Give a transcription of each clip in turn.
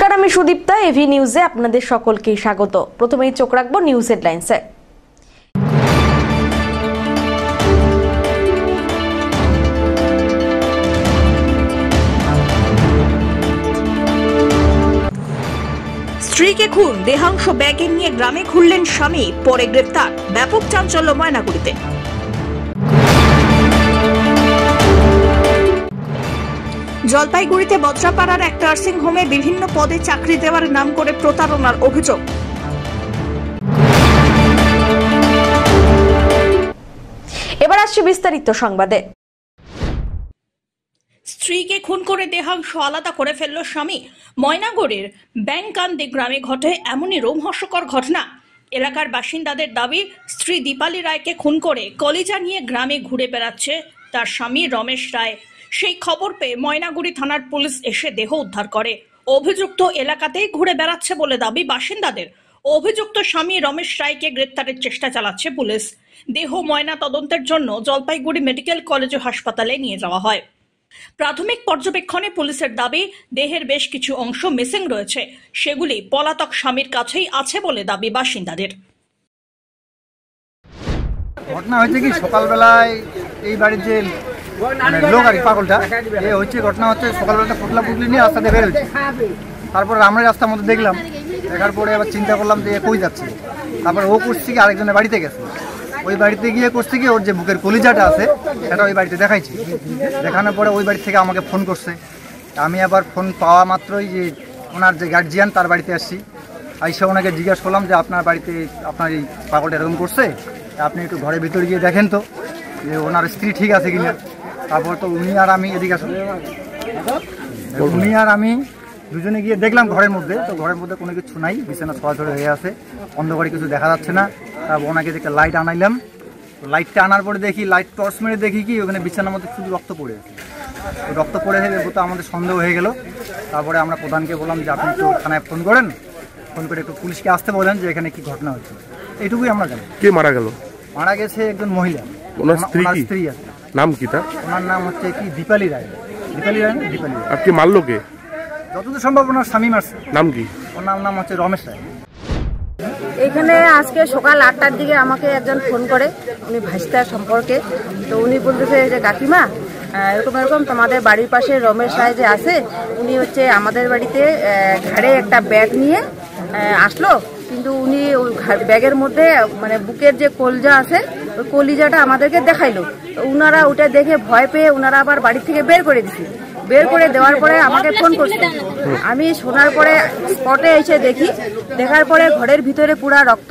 নমস্কার, আমি সুদীপ্তা। এভি নিউজে আপনাদের সকলকে স্বাগত। প্রথমেই চোখ রাখবো নিউজ হেডলাইন্সে। স্ত্রীকে খুন, দেহাংশ ব্যাগে নিয়ে গ্রামে ঘুরলেন স্বামী, পরে গ্রেফতার। ব্যাপক চাঞ্চল্য ময়নাগুড়িতে। জলপাইগুড়িতে বজ্রাপাড়ার এক নার্সিং হোমে বিভিন্ন পদে চাকরি দেওয়ার নাম করে প্রতারণার অভিযোগ। এবার আসছে বিস্তারিত সংবাদে। স্ত্রীকে খুন করে দেহাংশ আলাদা করে ফেলল স্বামী। ময়নাগুড়ির ব্যাংকান্দি গ্রামে ঘটে এমনই রোমহর্ষকর ঘটনা। এলাকার বাসিন্দাদের দাবি, স্ত্রী দীপালি রায়কে খুন করে কলিজা নিয়ে গ্রামে ঘুরে বেড়াচ্ছে তার স্বামী রমেশ রায়। সেই খবর পেয়ে ময়নাগুড়ি থানার পুলিশ এসে দেহ উদ্ধার করে। অভিযুক্ত এলাকাতেই ঘুরে বেড়াচ্ছে বলে দাবি বাসিন্দাদের। অভিযুক্ত স্বামী রমেশ রায়কে গ্রেপ্তারের চেষ্টা চালাচ্ছে পুলিশ। দেহ ময়না তদন্তের জন্য জলপাইগুড়ি মেডিকেল কলেজ ও হাসপাতালে নিয়ে যাওয়া হয়। প্রাথমিক পর্যবেক্ষণে পুলিশের দাবি, দেহের বেশ কিছু অংশ মিসিং রয়েছে। সেগুলি পলাতক স্বামীর কাছেই আছে বলে দাবি বাসিন্দাদের। ঘটনা হয়েছে কি, সকালবেলায় এই বাড়ির যে লোক আর কি পাগলটা হচ্ছে, ঘটনা হচ্ছে সকালবেলাটা পুতলা পুতলি নিয়ে রাস্তা দিয়ে বের হচ্ছে। তারপর আমরা রাস্তার মধ্যে দেখলাম, দেখার পরে আবার চিন্তা করলাম যে কই যাচ্ছে। তারপর ও করছে কি আরেকজনের বাড়িতে গেছে, ওই বাড়িতে গিয়ে করছে কি ওর যে বুকের কলিজাটা আছে সেটা ওই বাড়িতে দেখাইছি। দেখানোর পরে ওই বাড়ি থেকে আমাকে ফোন করছে। আমি আবার ফোন পাওয়া মাত্রই যে ওনার যে গার্জিয়ান তার বাড়িতে আসছি। আইসা ওনাকে জিজ্ঞাসা করলাম যে আপনার বাড়িতে আপনার এই পাগলটা এরকম করছে, আপনি একটু ঘরের ভিতরে গিয়ে দেখেন তো যে ওনার স্ত্রী ঠিক আছে কিনা। তারপর তো উনি আর আমি এদিকে আসুন, উনি আর আমি দুজনে গিয়ে দেখলাম ঘরের মধ্যে, তো ঘরের মধ্যে কোনো কিছু নাই, বিছানা ছড়াছড়ি হয়ে আছে, অন্ধকারে কিছু দেখা যাচ্ছে না। তারপর ওনাকে দেখে লাইট আনাইলাম। লাইটটা আনার পরে দেখি, লাইট টর্চ মেরে দেখি কি ওখানে বিছানার মধ্যে শুধু রক্ত পড়ে আছে। রক্ত পড়ে থেকে তো আমাদের সন্দেহ হয়ে গেল। তারপরে আমরা প্রধানকে বললাম যে আপনি একটু থানায় ফোন করেন, ফোন করে একটু পুলিশকে আসতে বলেন যে এখানে কি ঘটনা হচ্ছে। এইটুকুই আমরা জানি। কে মারা গেল? মারা গেছে একজন মহিলা। ওনার স্ত্রী আছে। নাম কি তার? ওনার নাম হচ্ছে কি দীপালি রায়। দীপালি রায় না দীপালি রায়। আর কে মারলো কে? যতদূর সম্ভব ওনার স্বামী মারছে। নাম কি? ওনার নাম হচ্ছে রমেশ রায়। এখানে আজকে সকাল 8টার দিকে আমাকে একজন ফোন করে, উনি ভাইস্তার সম্পর্কে। তো উনি বলতেছে যে কাকিমা এরকম এরকম তোমাদের বাড়ির পাশে রমেশ রায় যে আছে, উনি হচ্ছে আমাদের বাড়িতে ঘাড়ে একটা ব্যাগ নিয়ে আসলো, কিন্তু উনি ওই ব্যাগের মধ্যে মানে বুকের যে কলজা আছে ওই কলিজাটা আমাদেরকে দেখাইলো। তো উনারা ওটা দেখে ভয় পেয়ে উনারা আবার বাড়ি থেকে বের করে দিছে। বের করে দেওয়ার পরে আমাকে ফোন করছে। আমি শোনার পরে স্পটে এসে দেখি, দেখার পরে ঘরের ভিতরে পুরা রক্ত।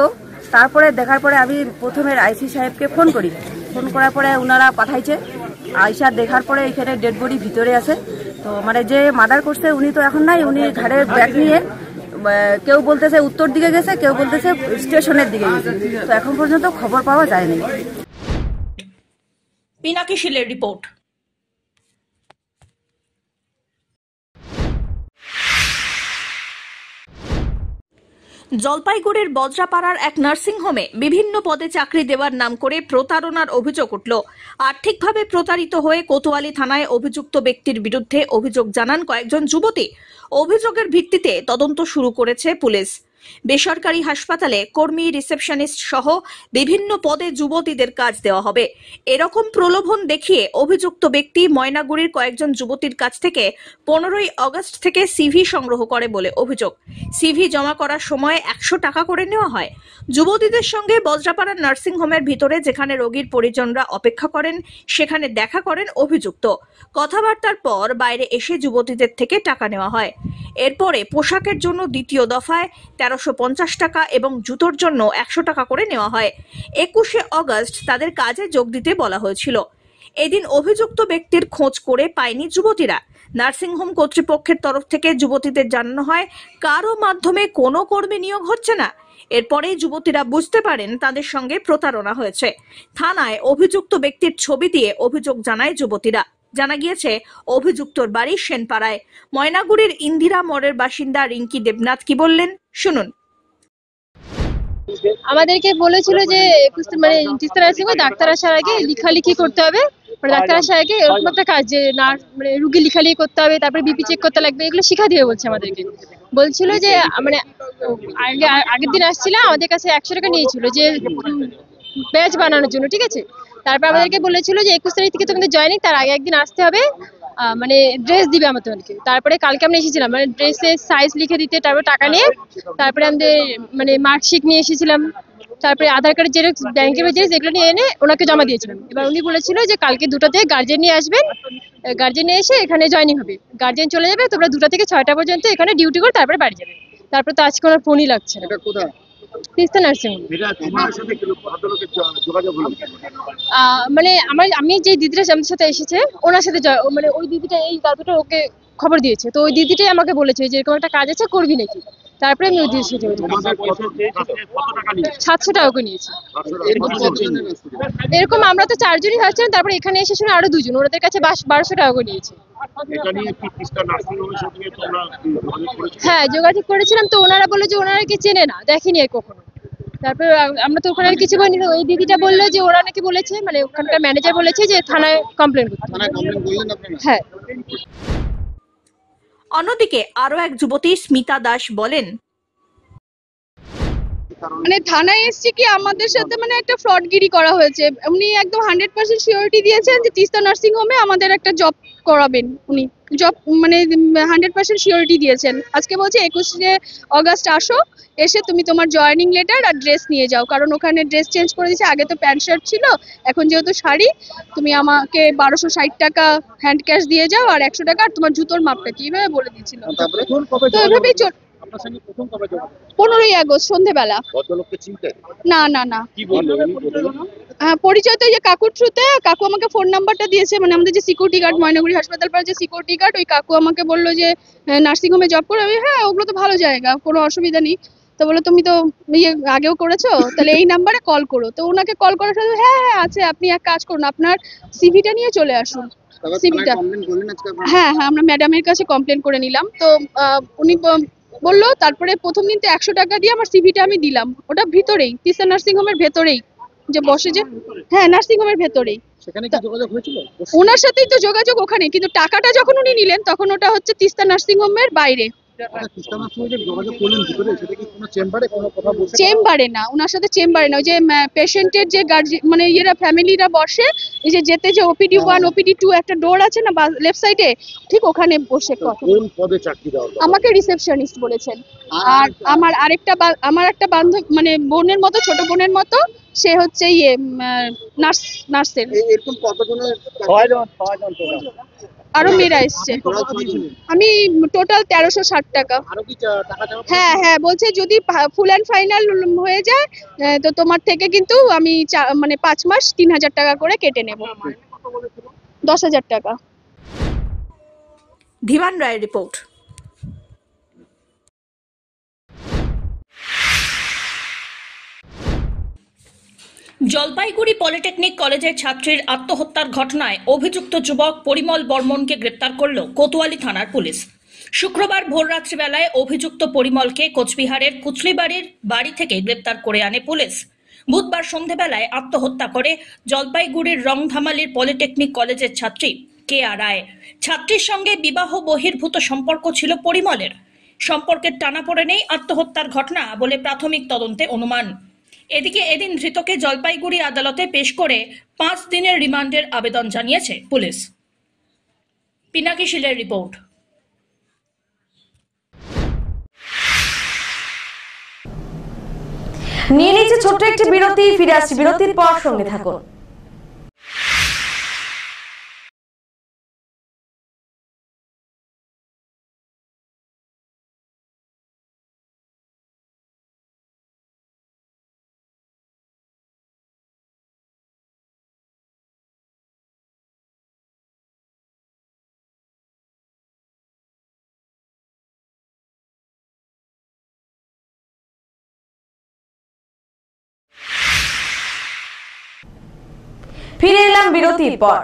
তারপরে দেখার পরে আমি প্রথমে আইসি সাহেবকে ফোন করি। ফোন করার পরে উনারা পাঠাইছে। আইসা দেখার পরে এখানে ডেড বডি ভিতরে আছে। তো মানে যে মার্ডার করছে উনি তো এখন নাই, উনি ঘাড়ে ব্যাগ নিয়ে কেউ বলতেছে উত্তর দিকে গেছে, কেউ বলতেছে স্টেশনের দিকে গেছে। তো এখন পর্যন্ত খবর পাওয়া যায়নি। পিনাকি শিলের রিপোর্ট। জলপাইগুড়ির বজ্রাপাড়ার এক নার্সিং হোমে বিভিন্ন পদে চাকরি দেওয়ার নাম করে প্রতারণার অভিযোগ উঠল। আর্থিকভাবে প্রতারিত হয়ে কোতোয়ালি থানায় অভিযুক্ত ব্যক্তির বিরুদ্ধে অভিযোগ জানান কয়েকজন যুবতী। অভিযোগের ভিত্তিতে তদন্ত শুরু করেছে পুলিশ। বেসরকারি হাসপাতালে কর্মী, রিসেপশনিস্ট সহ বিভিন্ন পদে যুবতীদের কাজ দেওয়া হবে, এরকম প্রলোভন দেখিয়ে অভিযুক্ত ব্যক্তি ময়নাগুড়ির কয়েকজন যুবতীর কাছ থেকে 15ই আগস্ট থেকে সিভি সংগ্রহ করে বলে অভিযোগ। সিভি জমা করার সময় 100 টাকা করে নেওয়া হয়। যুবতীদের সঙ্গে বজ্রাপাড়া নার্সিং হোমের ভিতরে যেখানে রোগীর পরিজনরা অপেক্ষা করেন সেখানে দেখা করেন অভিযুক্ত। কথাবার্তার পর বাইরে এসে যুবতীদের থেকে টাকা নেওয়া হয়। এরপরে পোশাকের জন্য দ্বিতীয় দফায় 1350 টাকা এবং জুতোর জন্য 100 টাকা করে নেওয়া হয়। 21শে আগস্ট তাদের কাজে যোগ দিতে বলা হয়েছিল। এদিন অভিযুক্ত ব্যক্তির খোঁজ করে পায়নি যুবতীরা। নার্সিংহোম কর্তৃপক্ষের তরফ থেকে যুবতীদের জানানো হয় কারো মাধ্যমে কোনো কর্মী নিয়োগ হচ্ছে না। এরপরেই যুবতীরা বুঝতে পারেন তাদের সঙ্গে প্রতারণা হয়েছে। থানায় অভিযুক্ত ব্যক্তির ছবি দিয়ে অভিযোগ জানায় যুবতীরা। জানা গিয়েছে অভিযুক্তর বাড়ি সেনপাড়ায়। ময়নাগুড়ির ইন্দিরা মোড়ের বাসিন্দা রিঙ্কি দেবনাথ কি বললেন শুনুন। আমাদেরকে বলেছিল যে মানে ডাক্তার আসার আগে লেখালেখি করতে হবে, ডাক্তার আসার আগে এরকম একটা কাজ যে না মানে রুগী লেখালেখি করতে হবে, তারপরে বিপি চেক করতে লাগবে, এগুলো শিখা দিয়ে বলছে আমাদেরকে। বলছিল যে মানে আগের দিন আসছিলাম, আমাদের কাছে 100 টাকা নিয়েছিল যে ব্যাচ বানানোর জন্য, ঠিক আছে। তারপর আমাদেরকে বলেছিল যে 21 তারিখ থেকে তোমাদের জয়েনিং, তার আগে একদিন আসতে হবে, মানে ড্রেস দিবে আমাদেরকে। তারপরে কালকে আমরা এসেছিলাম, মানে ড্রেসের সাইজ লিখে দিতে, তারপর টাকা নিয়ে তারপরে আমাদের মানে মার্কশিট নিয়ে এসেছিলাম, তারপরে আধার কার্ডের জেরক্স, ব্যাংকের জেরক্স, এগুলো নিয়ে এনে ওনাকে জমা দিয়েছিলাম। এবার উনি বলেছিল যে কালকে 2টাতে গার্জেন নিয়ে আসবেন, গার্জেন নিয়ে এসে এখানে জয়েনিং হবে, গার্জেন চলে যাবে, তোমরা 2টা থেকে 6টা পর্যন্ত এখানে ডিউটি করে তারপরে বাড়ি যাবে। তারপর তো আজকে ওনার ফোনই লাগছে না। Teesta nursing home. মানে আমি যে দিদিটা আমাদের সাথে এসেছে ওনার সাথে মানে ওই দিদিটা এই দাদুটা ওকে খবর দিয়েছে, তো ওই দিদিটাই আমাকে বলেছে যে এরকম একটা কাজ আছে, করবি নাকি। তারপরে আমি ওই দিদির সাথে 700 টাকা করে নিয়েছি। এরকম আমরা তো 4 জনই আসছিলাম, তারপরে এখানে এসে শুনে আরো 2 জন, ওনাদের কাছে 1200 টাকা করে নিয়েছে। হ্যাঁ, যোগাযোগ করেছিলাম, তো ওনারা বললো যে ওনারা কি চেনে না, দেখেনি আর কখনো। তারপরে আমরা তো ওখানে কিছু বলিনি। ওই দিদিটা বললো যে ওরা নাকি বলেছে, মানে ওখানকার ম্যানেজার বলেছে যে থানায় কমপ্লেন করতে। হ্যাঁ। অন্যদিকে আরো এক যুবতী স্মিতা দাস বলেন, মানে থানায় এসছি কি আমাদের সাথে মানে একটা ফ্রডগিরি করা হয়েছে। উনি একদম 100% সিওরিটি দিয়েছেন যে তিস্তা নার্সিং হোমে আমাদের একটা জব করাবেন। উনি জব মানে 100% সিওরিটি দিয়েছেন। আজকে বলছে 21শে অগাস্ট আসো, এসে তুমি তোমার জয়েনিং লেটার আর ড্রেস নিয়ে যাও, কারণ ওখানে ড্রেস চেঞ্জ করে দিয়েছে। আগে তো প্যান্ট শার্ট ছিল, এখন যেহেতু শাড়ি, তুমি আমাকে 1260 টাকা হ্যান্ড ক্যাশ দিয়ে যাও আর 100 টাকা আর তোমার জুতোর মাপটা কি, এইভাবে বলে দিয়েছিল। তো এভাবেই 15ই আগস্ট সন্ধ্যেবেলা। না না না, পরিচয় তো এই যে কাকুর থ্রুতে। কাকু আমাকে ফোন নাম্বারটা দিয়েছে, মানে আমাদের যে সিকিউরিটি গার্ড, ময়নাগুড়ি হাসপাতাল পাড়ার যে সিকিউরিটি গার্ড, ওই কাকু আমাকে বললো যে নার্সিং হোমে জব করো। হ্যাঁ, ওগুলো তো ভালো জায়গা, কোনো অসুবিধা নেই। তো বললো তুমি তো আগেও করেছো, তাহলে এই নাম্বারে কল করো। তো ওনাকে কল করার সাথে হ্যাঁ হ্যাঁ আছে, আপনি এক কাজ করুন, আপনার সিভিটা নিয়ে চলে আসুন। সিভিটা হ্যাঁ হ্যাঁ, আমরা ম্যাডামের কাছে কমপ্লেন করে নিলাম। তো উনি বললো, তারপরে প্রথম দিন তো 100 টাকা দিয়ে আমার সিভিটা আমি দিলাম, ওটা ভিতরেই তিস্তা নার্সিং হোমের ভেতরেই যে বসে যে, হ্যাঁ নার্সিং হোমের ভেতরেই। ওনার সাথেই তো যোগাযোগ ওখানে, কিন্তু টাকাটা যখন উনি নিলেন তখন ওটা হচ্ছে তিস্তা নার্সিং হোমের বাইরে। চেম্বারে না, ওনার সাথে চেম্বারে না, ওই যে পেশেন্টের যে গার্জিয়ান মানে ইয়েরা ফ্যামিলিরা বসে, এই যে যেতে যে OPD 1 OPD 2 একটা ডোর আছে না লেফট সাইডে, ঠিক ওখানে বসে কথা। আমাকে রিসেপশনিস্ট বলেছেন। আর আমার একটা বান্ধব মানে বোনের মতো, ছোট বোনের মতো, সে হচ্ছে ইয়ে নার্সের। আরো মেয়েরা এসছে। আমি টোটাল 1360 টাকা। হ্যাঁ হ্যাঁ, বলছে যদি ফুল অ্যান্ড ফাইনাল হয়ে যায় তো তোমার থেকে কিন্তু আমি মানে 5 মাস 3000 টাকা করে কেটে নেব। 10,000 টাকা। ধীমান রায়ের রিপোর্ট। জলপাইগুড়ি পলিটেকনিক কলেজের ছাত্রীর আত্মহত্যার ঘটনায় অভিযুক্ত যুবক পরিমল বর্মনকে গ্রেপ্তার করল কোতোয়ালি থানার পুলিশ। শুক্রবার ভোররাত্রিবেলায় অভিযুক্ত পরিমলকে কোচবিহারের কুচলিবাড়ির বাড়ি থেকে গ্রেপ্তার করে আনে পুলিশ। বুধবার সন্ধ্যাবেলায় আত্মহত্যা করে জলপাইগুড়ির রংধামালির পলিটেকনিক কলেজের ছাত্রী কেয়া রায়। ছাত্রীর সঙ্গে বিবাহ বহির্ভূত সম্পর্ক ছিল পরিমলের। সম্পর্কের টানাপোড়েনেই আত্মহত্যার ঘটনা বলে প্রাথমিক তদন্তে অনুমান। এদিকে এদিন ধৃতকে জলপাইগুড়ি আদালতে পেশ করে 5 দিনের রিমান্ডের আবেদন জানিয়েছে পুলিশ। পিনাকি শীলের রিপোর্ট। নিয়ে নিচ্ছে ছোট্ট একটি বিরতি, ফিরে আসছি বিরতির পর, সঙ্গে থাকুন। ফিরে এলাম বিরতির পর।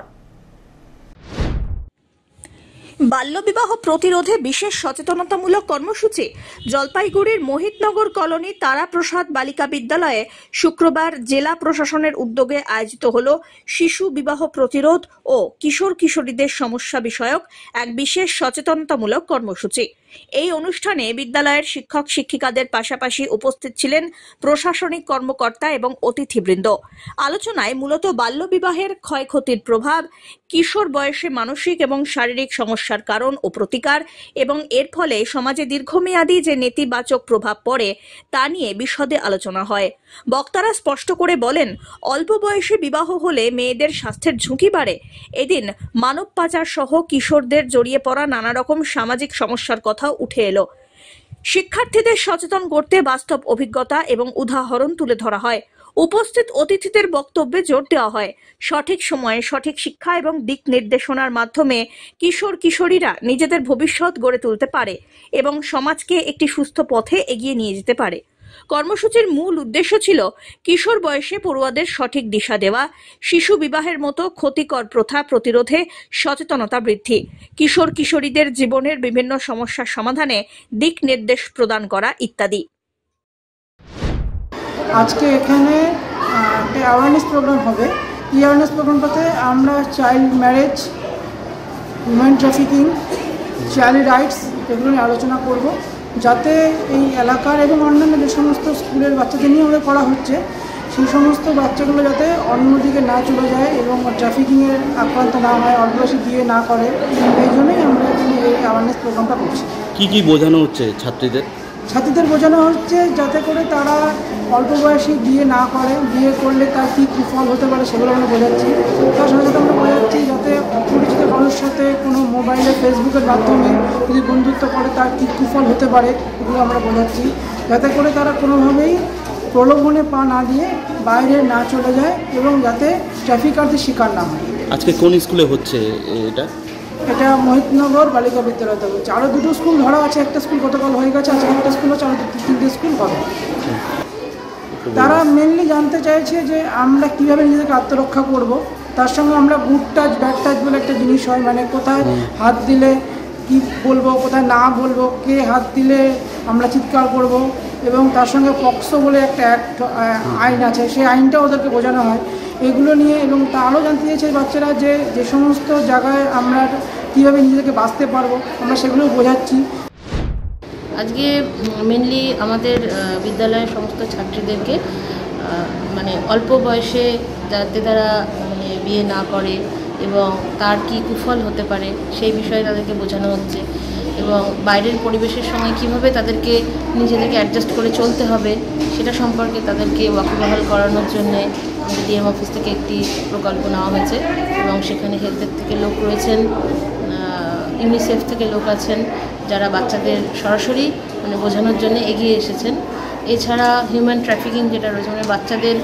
বাল্যবিবাহ প্রতিরোধে বিশেষ সচেতনতামূলক কর্মসূচি জলপাইগুড়ির মোহিতনগর কলোনি তারাপ্রসাদ বালিকা বিদ্যালয়ে শুক্রবার জেলা প্রশাসনের উদ্যোগে আয়োজিত হল শিশু বিবাহ প্রতিরোধ ও কিশোর কিশোরীদের সমস্যা বিষয়ক এক বিশেষ সচেতনতামূলক কর্মসূচি। এই অনুষ্ঠানে বিদ্যালয়ের শিক্ষক শিক্ষিকাদের পাশাপাশি উপস্থিত ছিলেন প্রশাসনিক কর্মকর্তা এবং অতিথিবৃন্দ। আলোচনায় মূলত বাল্যবিবাহের ক্ষয়ক্ষতির প্রভাব, কিশোর বয়সে মানসিক এবং শারীরিক সমস্যার কারণ ও প্রতিকার এবং এর ফলে সমাজে দীর্ঘমেয়াদী যে নেতিবাচক প্রভাব পড়ে তা নিয়ে বিশদে আলোচনা হয়। বক্তারা স্পষ্ট করে বলেন, অল্প বয়সে বিবাহ হলে মেয়েদের স্বাস্থ্যের ঝুঁকি বাড়ে। এদিন মানব পাচার সহ কিশোরদের জড়িয়ে পড়া নানা রকম সামাজিক সমস্যার কথা উঠে এলো। শিক্ষার্থীদের সচেতন করতে বাস্তব অভিজ্ঞতা এবং উদাহরণ তুলে ধরা হয়। উপস্থিত অতিথিদের বক্তব্যে জোর দেওয়া হয়, সঠিক সময়ে সঠিক শিক্ষা এবং দিক নির্দেশনার মাধ্যমে কিশোর কিশোরীরা নিজেদের ভবিষ্যৎ গড়ে তুলতে পারে এবং সমাজকে একটি সুস্থ পথে এগিয়ে নিয়ে যেতে পারে। কর্মসূচির মূল উদ্দেশ্য ছিল কিশোর বয়সে পড়ুয়াদের সঠিক দিশা দেওয়া, শিশু বিবাহের মতো ক্ষতিকর প্রথা প্রতিরোধে সচেতনতা বৃদ্ধি, কিশোর কিশোরীদের জীবনের বিভিন্ন সমস্যার সমাধানে দিক নির্দেশ প্রদান করা ইত্যাদি। আজকে এখানে একটা অ্যাওয়ারনেস প্রোগ্রাম হবে। এই অ্যাওয়ারনেস প্রোগ্রামটাতে আমরা child marriage, human trafficking, child rights এগুলো নিয়ে আলোচনা করব, যাতে এই এলাকার এবং অন্যান্য যে সমস্ত স্কুলের বাচ্চাদের নিয়ে আমাদের করা হচ্ছে সেই সমস্ত বাচ্চাগুলো যাতে অন্যদিকে না চলে যায় এবং ট্রাফিকিংয়ের আক্রান্ত না হয়, অল্প বয়সে বিয়ে না করে। এই জন্যই আমরা এখানে এই অ্যাওয়ারনেস প্রোগ্রামটা করছি। কি বোঝানো হচ্ছে ছাত্রীদের বোঝানো হচ্ছে যাতে করে তারা অল্প বয়সে বিয়ে না করে, বিয়ে করলে তার কী কুফল হতে পারে সেগুলো আমরা বোঝাচ্ছি। তার সাথে সাথে আমরা বোঝাচ্ছি যাতে অপরিচিত কারোর সাথে কোনো মোবাইলে ফেসবুকের মাধ্যমে যদি বন্ধুত্ব করে তার কী কুফল হতে পারে এগুলো আমরা বোঝাচ্ছি, যাতে করে তারা কোনোভাবেই প্রলোভনে পা না দিয়ে বাইরে না চলে যায় এবং যাতে ট্রাফিকারদের শিকার না হয়। আজকে কোন স্কুলে হচ্ছে এটা মোহিতনগর বালিকা বিদ্যালয়তে হচ্ছে। আরও দুটো স্কুল ধরা আছে, একটা স্কুল গতকাল হয়ে গেছে, আজকে একটা স্কুল হচ্ছে, আরও 3টে স্কুল হবে। তারা মেনলি জানতে চাইছে যে আমরা কীভাবে নিজেদেরকে আত্মরক্ষা করব। তার সঙ্গে আমরা গুড টাচ ব্যাড টাচ বলে একটা জিনিস হয়, মানে কোথায় হাত দিলে কি বলবো, কোথায় না বলবো, কে হাত দিলে আমরা চিৎকার করব, এবং তার সঙ্গে পক্সো বলে একটা আইন আছে, সেই আইনটা ওদেরকে বোঝানো হয় এগুলো নিয়ে। এবং তা আরও জানতে চেয়েছে বাচ্চারা যে যে সমস্ত জায়গায় আমরা কীভাবে নিজেদেরকে বাঁচতে পারবো আমরা সেগুলো বোঝাচ্ছি। আজকে মেনলি আমাদের বিদ্যালয়ের সমস্ত ছাত্রীদেরকে মানে অল্প বয়সে যাতে তারা বিয়ে না করে এবং তার কি কুফল হতে পারে সেই বিষয়ে তাদেরকে বোঝানো হচ্ছে, এবং বাইরের পরিবেশের সঙ্গে কীভাবে তাদেরকে নিজেদেরকে অ্যাডজাস্ট করে চলতে হবে সেটা সম্পর্কে তাদেরকে ওয়াকিবহাল করানোর জন্যে আমাদের ডিএম অফিস থেকে একটি প্রকল্প নেওয়া হয়েছে, এবং সেখানে হেলথের থেকে লোক রয়েছেন, ইউনিসেফ থেকে লোক আছেন যারা বাচ্চাদের সরাসরি বোঝানোর জন্য এগিয়ে এসেছেন। এছাড়া হিউম্যান ট্রাফিকিং যেটা রয়েছে, মানে বাচ্চাদের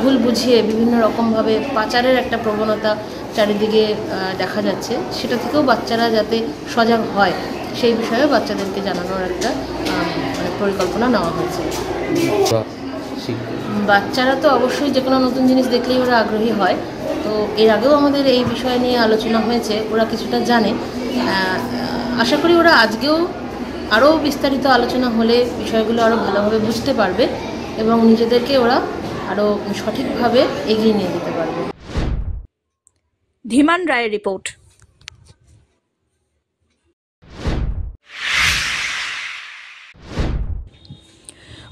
ভুল বুঝিয়ে বিভিন্ন রকমভাবে পাচারের একটা প্রবণতা চারিদিকে দেখা যাচ্ছে, সেটা থেকেও বাচ্চারা যাতে সজাগ হয় সেই বিষয়ে বাচ্চাদেরকে জানানোর একটা পরিকল্পনা নেওয়া হয়েছে। বাচ্চারা তো অবশ্যই যে কোনো নতুন জিনিস দেখলেই ওরা আগ্রহী হয়, তো এর আগেও আমাদের এই বিষয় নিয়ে আলোচনা হয়েছে, ওরা কিছুটা জানে। আশা করি ওরা আজকেও আরও বিস্তারিত আলোচনা হলে বিষয়গুলো আরও ভালোভাবে বুঝতে পারবে এবং নিজেদেরকে ওরা আরও সঠিকভাবে এগিয়ে নিয়ে যেতে পারবে। ধীমান রায়ের report.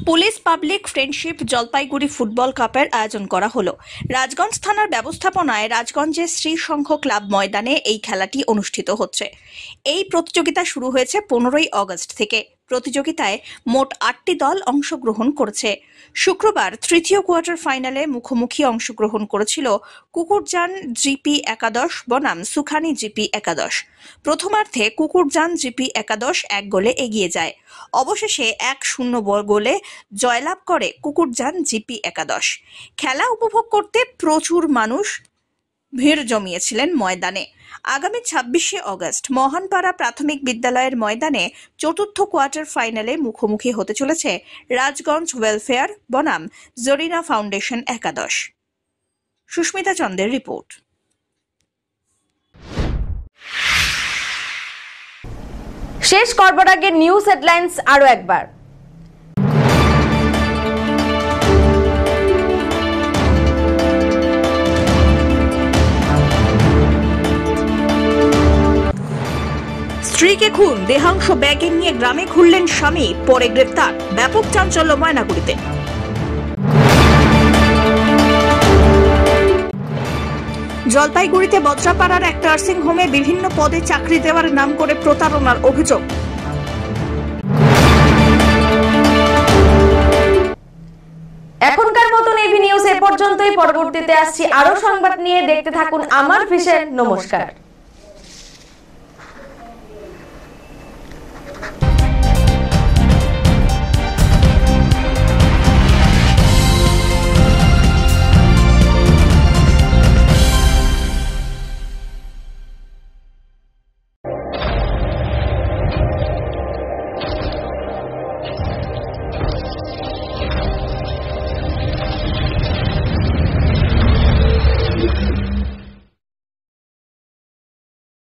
Police public friendship Jalpaiguri football কাপের আয়োজন করা হলো। রাজগঞ্জ থানার ব্যবস্থাপনায় রাজগঞ্জের শ্রী সংঘ ক্লাব ময়দানে এই খেলাটি অনুষ্ঠিত হচ্ছে। এই প্রতিযোগিতা শুরু হয়েছে 15ই আগস্ট থেকে। প্রতিযোগিতায় মোট 8টি দল অংশগ্রহণ করেছে। শুক্রবার তৃতীয় কোয়ার্টার ফাইনালে মুখোমুখি অংশগ্রহণ করেছিল কুকুরজান জিপি 11 বনাম সুখানি জিপি 11। প্রথমার্ধে কুকুরজান জিপি 11 1 গোলে এগিয়ে যায়। অবশেষে 1-0 গোলে জয়লাভ করে কুকুরজান জিপি 11। খেলা উপভোগ করতে প্রচুর মানুষ ভিড় জমিয়েছিলেন ময়দানে। আগামী 26শে আগস্ট মহানপাড়া প্রাথমিক বিদ্যালয়ের ময়দানে চতুর্থ কোয়ার্টার ফাইনালে মুখোমুখি হতে চলেছে রাজগঞ্জ ওয়েলফেয়ার বনাম জরিনা ফাউন্ডেশন 11। সুস্মিতা চন্দের রিপোর্ট। শেষ করবার আগে নিউজ হেডলাইন্স আরো একবার। স্ত্রীকে খুন, দেহাংশ ব্যাগে নিয়ে গ্রামে ঘুরলেন স্বামী, পরে গ্রেপ্তার। ব্যাপক চাঞ্চল্য ময়নাগুড়িতে। জলপাইগুড়িতে বজ্রাপাড়ার এক নার্সিং হোমে বিভিন্ন পদে চাকরি দেওয়ার নাম করে প্রতারণার অভিযোগ। এখনকার মতন এভি নিউজ এ পর্যন্তই। পরবর্তীতে আসছি আরো সংবাদ নিয়ে। দেখতে থাকুন আমার ভিশন। নমস্কার।